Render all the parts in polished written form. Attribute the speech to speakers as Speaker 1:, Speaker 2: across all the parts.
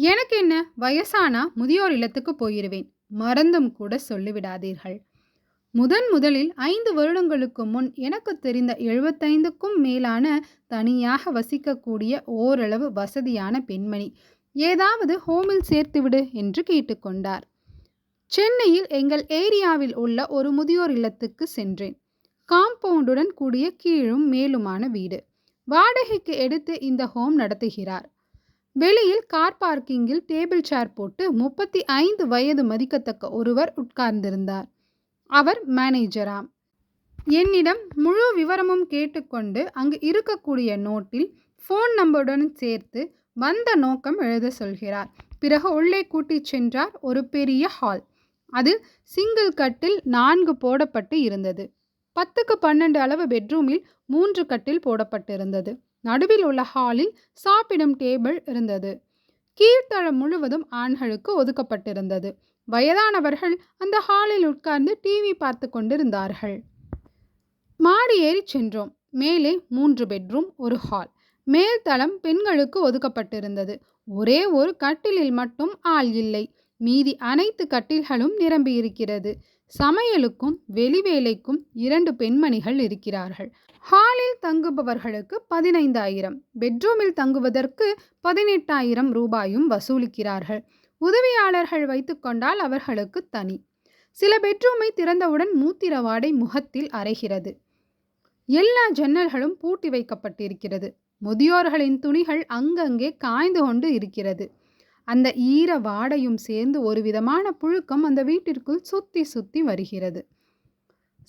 Speaker 1: எனக்கு என்ன, வயசானா முதியோர் இல்லத்துக்கு போயிருவேன். மறந்தும் கூட சொல்லிவிடாதீர்கள். முதலில் 5 வருடங்களுக்கு முன் எனக்கு தெரிந்த 75க்கும் மேலான தனியாக வசிக்கக்கூடிய ஓரளவு வசதியான பெண்மணி ஏதாவது ஹோமில் சேர்த்துவிடு என்று கேட்டுக்கொண்டார். சென்னையில் எங்கள் ஏரியாவில் உள்ள ஒரு முதியோர் இல்லத்துக்கு சென்றேன். காம்பவுண்டுடன் கூடிய கீழும் மேலுமான வீடு. வாடகைக்கு எடுத்து இந்த ஹோம் நடத்துகிறார். வெளியில் கார் பார்க்கிங்கில் டேபிள் சேர் போட்டு 35 வயது மதிக்கத்தக்க ஒருவர் உட்கார்ந்திருந்தார். அவர் மேனேஜராம். என்னிடம் முழு விவரமும் கேட்டுக்கொண்டு அங்கு இருக்கக்கூடிய நோட்டில் ஃபோன் நம்பருடன் சேர்த்து வந்த நோக்கம் எழுத சொல்கிறார். பிறகு உள்ளே கூட்டிச் சென்றார். ஒரு பெரிய ஹால். அதில் சிங்கிள் கட்டில் 4 போடப்பட்டு இருந்தது. 10க்கு 12 அளவு பெட்ரூமில் 3 கட்டில் போடப்பட்டிருந்தது. நடுவில் உள்ள ஹாலில் சாப்பிடும் டேபிள் இருந்தது. கீழ்த்தளம் முழுவதும் ஆண்களுக்கு ஒதுக்கப்பட்டிருந்தது. வயதானவர்கள் அந்த ஹாலில் உட்கார்ந்து டிவி பார்த்து கொண்டிருந்தார்கள். மாடி ஏறி சென்றோம். மேலே 3 பெட்ரூம், ஒரு ஹால். மேல்தளம் பெண்களுக்கு ஒதுக்கப்பட்டிருந்தது. ஒரே ஒரு கட்டிலில் மட்டும் ஆள் இல்லை. மீதி அனைத்து கட்டில்களும் நிரம்பி இருக்கிறது. சமையலுக்கும் வெளிவேலைக்கும் 2 பெண்மணிகள் இருக்கிறார்கள். ஹாலில் தங்குபவர்களுக்கு 15,000, பெட்ரூமில் தங்குவதற்கு 18,000 ரூபாயும் வசூலிக்கிறார்கள். உதவியாளர்கள் வைத்துக்கொண்டால் அவர்களுக்கு தனி. சில பெட்ரூமை திறந்தவுடன் மூத்திர வாடை முகத்தில் அறைகிறது. எல்லா ஜன்னல்களும் பூட்டி வைக்கப்பட்டிருக்கிறது. முதியோர்களின் துணிகள் அங்கங்கே காய்ந்து கொண்டு இருக்கிறது. அந்த ஈர வாடையும் சேர்ந்து ஒரு விதமான புழுக்கம் அந்த வீட்டிற்குள் சுத்தி சுத்தி வருகிறது.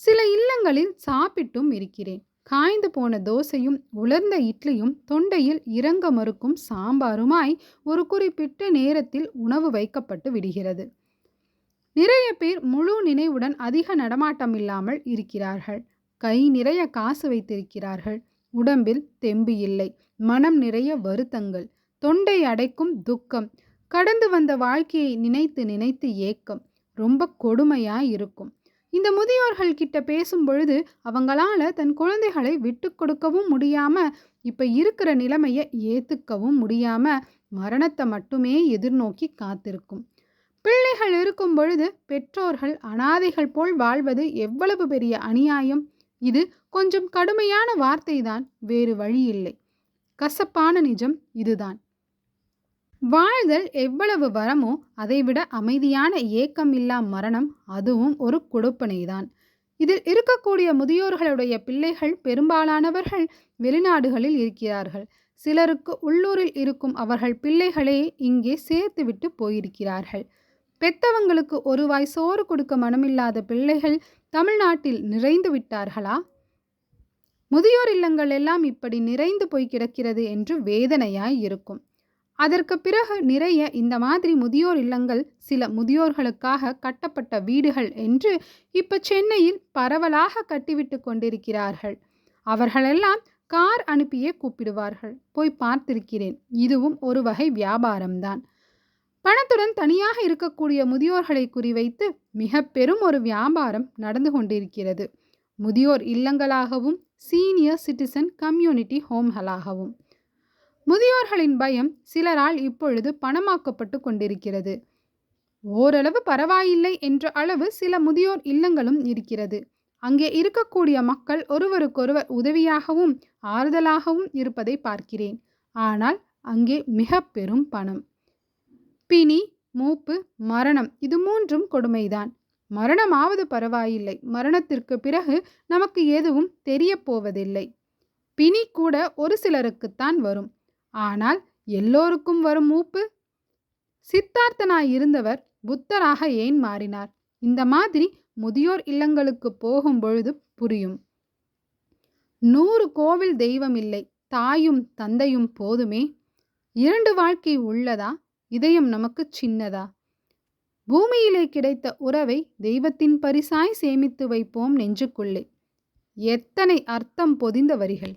Speaker 1: சில இல்லங்களில் சாப்பிட்டும் இருக்கிறேன். காய்ந்து போன தோசையும் உலர்ந்த இட்லியும் தொண்டையில் இறங்க மறுக்கும் சாம்பாருமாய் ஒரு குறிப்பிட்ட நேரத்தில் உணவு வைக்கப்பட்டு விடுகிறது. நிறைய பேர் முழு நினைவுடன் அதிக நடமாட்டம் இல்லாமல் இருக்கிறார்கள். கை நிறைய காசு வைத்திருக்கிறார்கள். உடம்பில் தெம்பு இல்லை. மனம் நிறைய வருத்தங்கள். தொண்டை அடைக்கும் துக்கம். கடந்து வந்த வாழ்க்கையை நினைத்து நினைத்து ஏக்கம். ரொம்ப கொடுமையாய் இருக்கும். இந்த முதியோர்கள் கிட்ட பேசும் பொழுது அவங்களால தன் குழந்தைகளை விட்டு கொடுக்கவும் முடியாம, இப்ப இருக்கிற நிலைமையை ஏத்துக்கவும் முடியாம மரணத்தை மட்டுமே எதிர்நோக்கி காத்திருக்கும். பிள்ளைகள் இருக்கும் பொழுது பெற்றோர்கள் அனாதைகள் போல் வாழ்வது எவ்வளவு பெரிய அநியாயம். இது கொஞ்சம் கடுமையான வார்த்தைதான், வேறு வழி இல்லை. கசப்பான நிஜம் இதுதான். வாழ்தல் எவ்வளவு வரமோ அதைவிட அமைதியான ஏக்கமில்லா மரணம், அதுவும் ஒரு கொடுப்பனைதான். இதில் இருக்கக்கூடிய முதியோர்களுடைய பிள்ளைகள் பெரும்பாலானவர்கள் வெளிநாடுகளில் இருக்கிறார்கள். சிலருக்கு உள்ளூரில் இருக்கும் அவர்கள் பிள்ளைகளே இங்கே சேர்த்துவிட்டு போயிருக்கிறார்கள். பெத்தவங்களுக்கு ஒரு வாய் சோறு கொடுக்க மனமில்லாத பிள்ளைகள் தமிழ்நாட்டில் நிறைந்து விட்டார்களா? முதியோர் இல்லங்கள் எல்லாம் இப்படி நிறைந்து போய் கிடக்கிறது என்று வேதனையாய் இருக்கும். அதற்கு பிறகு நிறைய இந்த மாதிரி முதியோர் இல்லங்கள், சில முதியோர்களுக்காக கட்டப்பட்ட வீடுகள் என்று இப்ப சென்னையில் பரவலாக கட்டிவிட்டு கொண்டிருக்கிறார்கள். அவர்களெல்லாம் கார் அனுப்பியே கூப்பிடுவார்கள். போய் பார்த்திருக்கிறேன். இதுவும் ஒரு வகை வியாபாரம்தான். பணத்துடன் தனியாக இருக்கக்கூடிய முதியோர்களை குறிவைத்து மிக பெரும் ஒரு வியாபாரம் நடந்து கொண்டிருக்கிறது. முதியோர் இல்லங்களாகவும் சீனியர் சிட்டிசன் கம்யூனிட்டி ஹோம்களாகவும். முதியோர்களின் பயம் சிலரால் இப்பொழுது பணமாக்கப்பட்டு கொண்டிருக்கிறது. ஓரளவு பரவாயில்லை என்ற அளவு சில முதியோர் இல்லங்களும் இருக்கிறது. அங்கே இருக்கக்கூடிய மக்கள் ஒருவருக்கொருவர் உதவியாகவும் ஆறுதலாகவும் இருப்பதை பார்க்கிறேன். ஆனால் அங்கே மிக பெரும் பணம். பிணி, மூப்பு, மரணம், இது 3ம் கொடுமைதான். மரணமாவது பரவாயில்லை, மரணத்திற்கு பிறகு நமக்கு எதுவும் தெரிய போவதில்லை. பிணி கூட ஒரு சிலருக்குத்தான் வரும். ஆனால் எல்லோருக்கும் வரும் மூப்பு? சித்தார்த்தனாய் இருந்தவர் புத்தராக ஏன் மாறினார்? இந்த மாதிரி முதியோர் இல்லங்களுக்கு போகும் பொழுது புரியும். 100 கோவில் தெய்வம் இல்லை, தாயும் தந்தையும் போதுமே. 2 வாழ்க்கை உள்ளதா? இதயம் நமக்கு சின்னதா? பூமியிலே கிடைத்த உறவை தெய்வத்தின் பரிசாய் சேமித்து வைப்போம் நெஞ்சுக்குள்ளே. எத்தனை அர்த்தம் பொதிந்த வரிகள்!